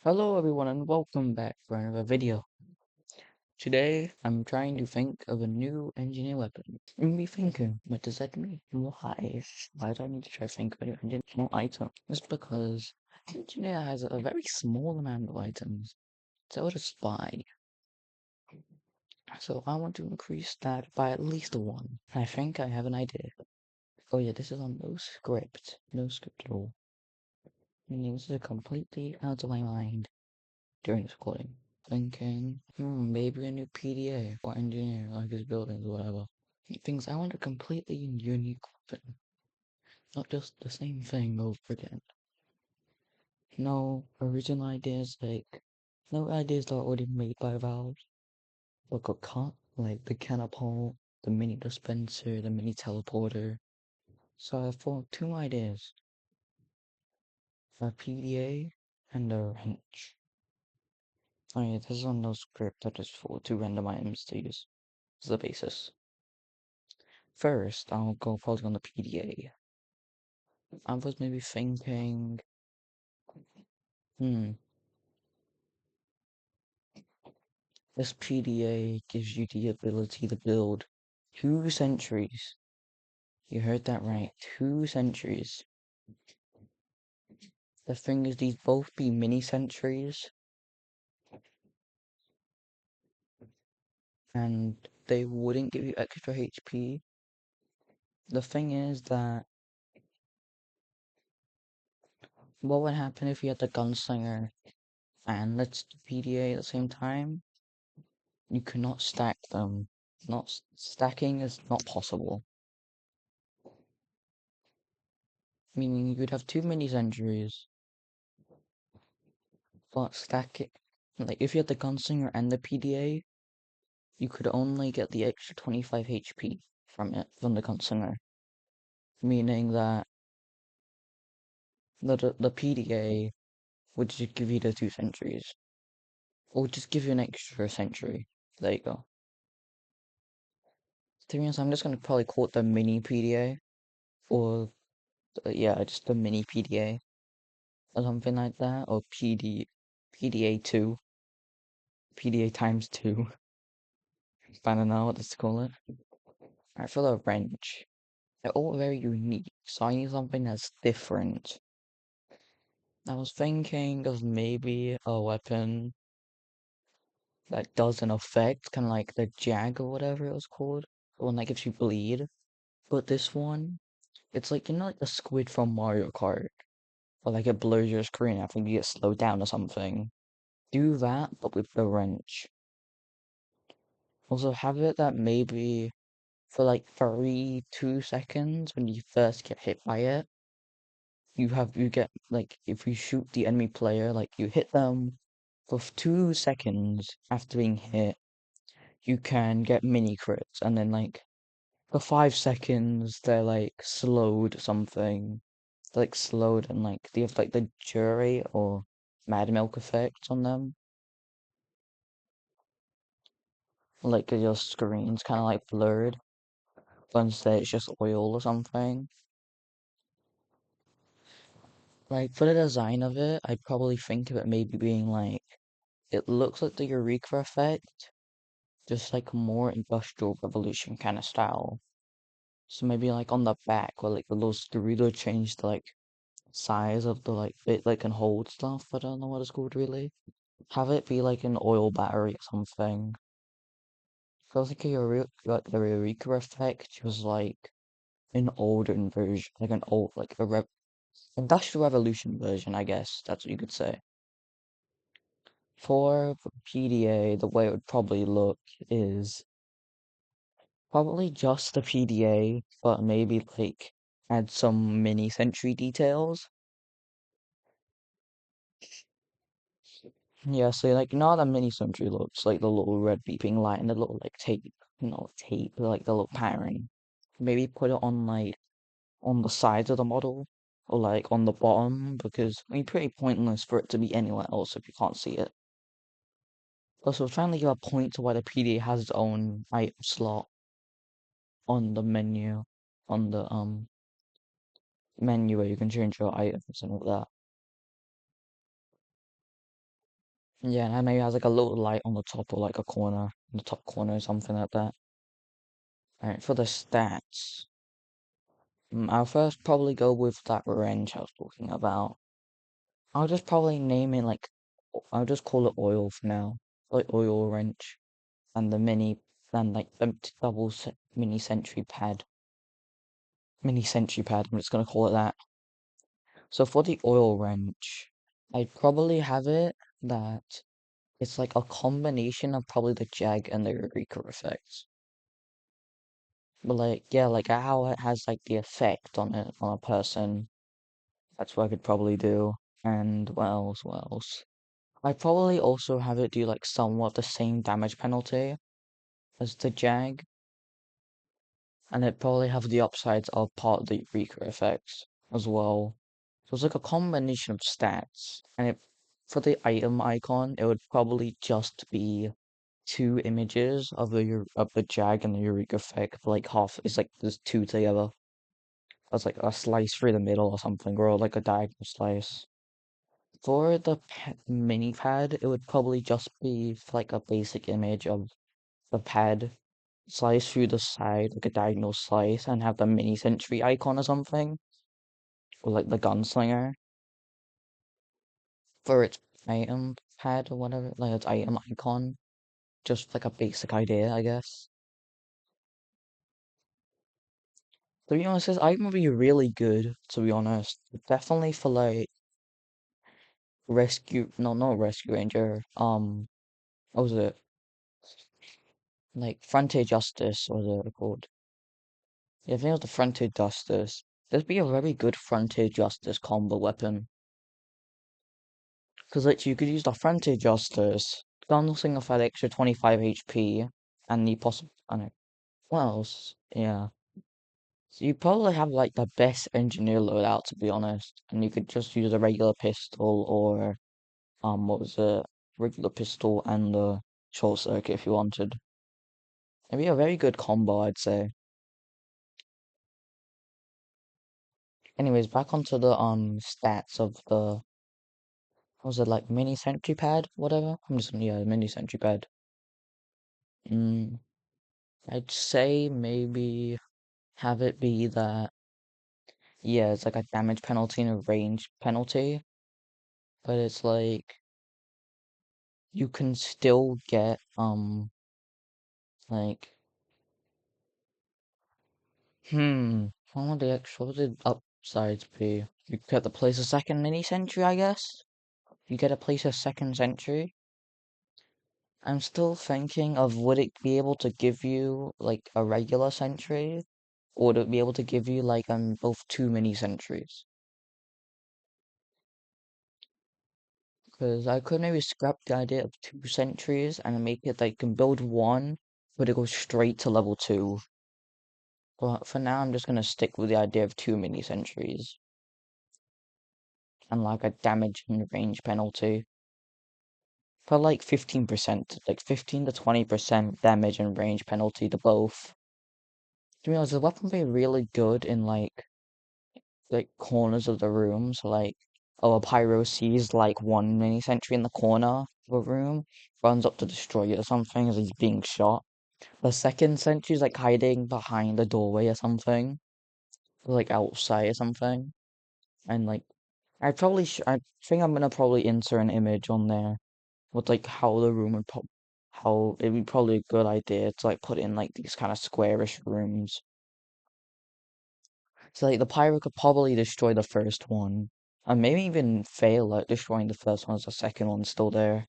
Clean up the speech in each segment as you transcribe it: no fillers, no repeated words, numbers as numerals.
Hello everyone and welcome back for another video. Today I'm trying to think of a new engineer weapon. You may be thinking, what does that mean? Why? Why do I need to try to think of a new engineer item? It's because engineer has a very small amount of items. So does spy. So I want to increase that by at least one. I think I have an idea. Oh yeah, this is on no script. No script at all. Meaning this is completely out of my mind during this recording. Thinking, maybe a new PDA or engineer like his buildings or whatever. He thinks I want a completely unique weapon, not just the same thing over again. No original ideas, no ideas that are already made by Valve. Like a cut, like the catapult, the mini dispenser, the mini teleporter. So I thought two ideas: a PDA and a wrench. Oh yeah, this is on no script, that is for two random items to use as the basis. First, I'll go probably on the PDA. I was maybe thinking, hmm, this PDA gives you the ability to build 2 sentries. You heard that right, 2 sentries. The thing is, these both be mini sentries, and they wouldn't give you extra HP. The thing is that, what would happen if you had the gunslinger and let's PDA at the same time? You cannot stack them. Not stacking is not possible. Meaning you could have too many centuries, but stack it. Like, if you had the Gunslinger and the PDA, you could only get the extra 25 HP from it, from the Gunslinger. Meaning that the PDA would just give you the 2 centuries. Or just give you an extra century. There you go. To be honest, I'm just gonna probably call it the mini PDA. Or, yeah, just the mini PDA. Or something like that. Or PDA 2. PDA times 2. I don't know what to call it. I feel a wrench. They're all very unique, so I need something that's different. I was thinking of maybe a weapon that does an effect, kind of like the Jag or whatever it was called, the one that gives you bleed. But this one, it's like, like the squid from Mario Kart, or like it blurs your screen after you get slowed down or something. Do that, but with the wrench. Also, have it that maybe for like 2 seconds when you first get hit by it, you get like if you shoot the enemy player, like you hit them for 2 seconds after being hit, you can get mini crits, and then like for 5 seconds they're like slowed something, like slowed, and like they have like the jury or mad milk effect on them, like your screen's kind of like blurred, but instead it's just oil or something. Like for the design of it, I'd probably think of it maybe being like it looks like the Eureka effect, just like more industrial revolution kind of style. So maybe like on the back where like the little screw to change the like size of the like bit that can hold stuff. I don't know what it's called really. Have it be like an oil battery or something. Feels like like the Eureka effect was like an older version, like an old like a industrial revolution version, I guess that's what you could say. For PDA, the way it would probably look is probably just the PDA, but maybe like add some mini sentry details. Yeah, so like not a mini sentry looks like the little red beeping light and the little like tape, tape, like the little pattern. Maybe put it on like on the sides of the model or like on the bottom because I mean pretty pointless for it to be anywhere else if you can't see it. Also, trying to give a point to why the PDA has its own item slot on the menu, on the menu where you can change your items and all that. Yeah, and maybe it has like a little light on the top or like a corner, in the top corner or something like that. Alright, for the stats, I'll first probably go with that wrench I was talking about. I'll just probably name it like, I'll just call it oil for now. Like oil wrench. And the mini, and like the mini sentry pad. Mini sentry pad, I'm just gonna call it that. So for the oil wrench, I'd probably have it that it's like a combination of probably the Jag and the Eureka effects. But like, yeah, like how it has like the effect on it, on a person. That's what I could probably do. And what else, what else? I'd probably also have it do like somewhat the same damage penalty as the Jag. And it probably have the upsides of part of the Eureka effects as well. So it's like a combination of stats. And it, for the item icon, it would probably just be two images of the Jag and the Eureka effect for like half. It's like there's two together. That's like a slice through the middle or something, or like a diagonal slice. For the mini pad, it would probably just be like a basic image of the pad slice through the side, like a diagonal slice, and have the mini sentry icon or something, or like the gunslinger for its item pad or whatever, like its item icon. Just like a basic idea, I guess. To be honest, this item would be really good, to be honest. Definitely for like rescue, no, not rescue ranger, what was it? Like Frontier Justice, or what it called? Yeah, I think it was the Frontier Justice. That'd be a very good Frontier Justice combo weapon. Because like you could use the Frontier Justice, Gunslinger for that extra 25 HP, and the possible, I don't know, what else? Yeah. So you probably have like the best engineer loadout, to be honest. And you could just use a regular pistol or, what was it? Regular pistol and the short circuit if you wanted. It'd be a very good combo, I'd say. Anyways, back onto the stats of the, what was it, like mini sentry pad, whatever? I'm just, yeah, mini sentry pad. Mm, I'd say maybe have it be that, yeah, it's like a damage penalty and a range penalty, but it's like you can still get like, what would what would the upsides be? You get to place a second mini sentry, I guess. You get to place a second sentry. I'm still thinking of would it be able to give you like a regular sentry, or would it be able to give you like both two mini sentries? Because I could maybe scrap the idea of two sentries and make it like can build one, but it goes straight to level two. But for now, I'm just gonna stick with the idea of two mini sentries and like a damage and range penalty for like 15%, like 15 to 20% damage and range penalty to both. To be honest, the weapon would be really good in like corners of the room. So like, oh, a pyro sees like one mini sentry in the corner of a room, runs up to destroy it or something as he's being shot. The second sentry's like hiding behind a doorway or something, or, like outside or something. And like, I think I'm gonna probably insert an image on there with like how the room would how it'd be probably a good idea to like put in like these kind of squarish rooms. So like the pyro could probably destroy the first one, and maybe even fail at destroying the first one as the second one's still there.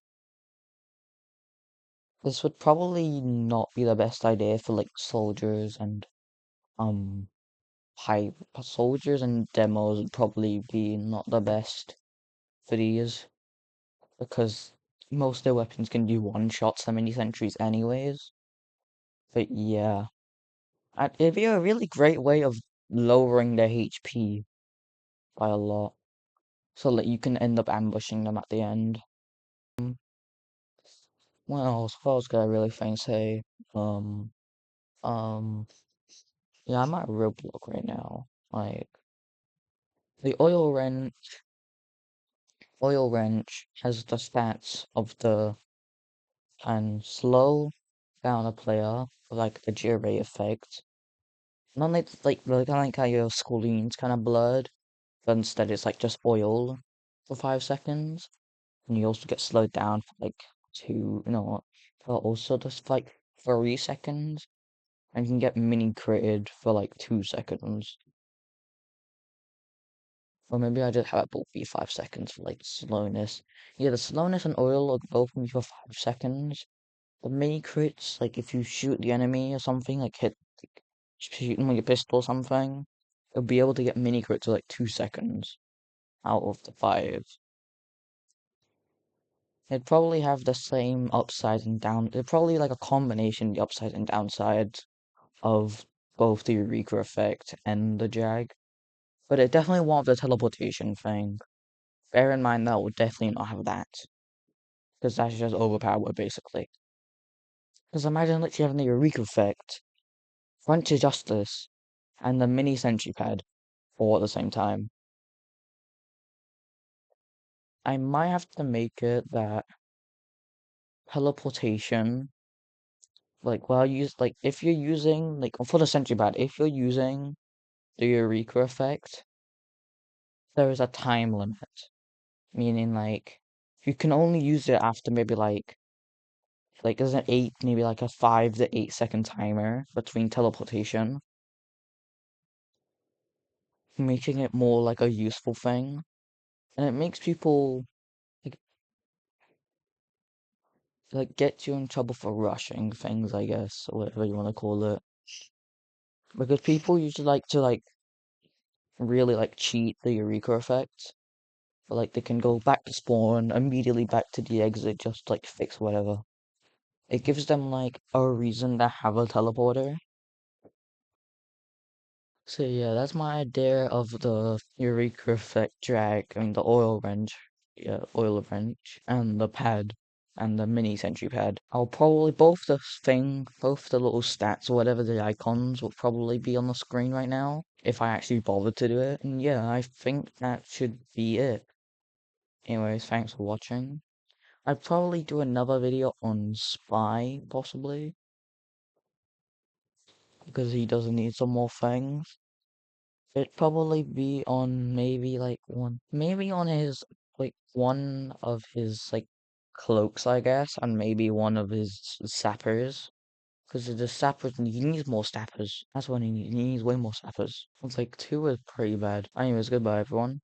This would probably not be the best idea for like soldiers and um high soldiers and demos would probably be not the best for these because most of their weapons can do one shots to mini sentries anyways. But yeah, it'd be a really great way of lowering their HP by a lot, so that you can end up ambushing them at the end. Um, what else? What else could I really think say? Um, um, yeah, I'm at Roblox right now. Like the oil wrench, Oil Wrench has the stats of the can slow down a player for like the Jiray effect. Not like kind of like how your Scolene's kind of blurred, but instead it's like just oil for 5 seconds, and you also get slowed down for like for also just like 3 seconds, and you can get mini critted for like 2 seconds. Or maybe I just have it both be 5 seconds for like slowness. Yeah, the slowness and oil will both be for 5 seconds. The mini crits, like if you shoot the enemy or something, shoot them with your pistol or something, you'll be able to get mini crits for like 2 seconds out of the five. It'd probably have the same upside and down. It'd probably like a combination of the upside and downside of both the Eureka effect and the Jag. But it definitely won't have the teleportation thing. Bear in mind that would definitely not have that. Because that's just overpowered basically. Because imagine literally having the Eureka effect, Frontier Justice, and the mini Sentry Pad all at the same time. I might have to make it that teleportation, if you're using, like, for the Sentry Pad, if you're using the Eureka effect, there is a time limit. Meaning, like, you can only use it after maybe, there's maybe like a 5 to 8 second timer between teleportation, making it more like a useful thing. And it makes people, like, get you in trouble for rushing things, I guess, or whatever you want to call it. Because people usually like to, really, cheat the Eureka effect. But, they can go back to spawn, immediately back to the exit, just, fix whatever. It gives them, a reason to have a teleporter. So yeah, that's my idea of the Eureka effect drag and the oil wrench. Yeah, oil wrench and the pad and the mini sentry pad. I'll probably both the little stats or whatever the icons will probably be on the screen right now if I actually bother to do it. And yeah, I think that should be it. Anyways, thanks for watching. I'd probably do another video on Spy, possibly, because he does need some more things. It'd probably be on maybe on his, one of his, cloaks, I guess, and maybe one of his sappers. Because the sappers, he needs more sappers. That's what he needs way more sappers. It's like two is pretty bad. Anyways, goodbye, everyone.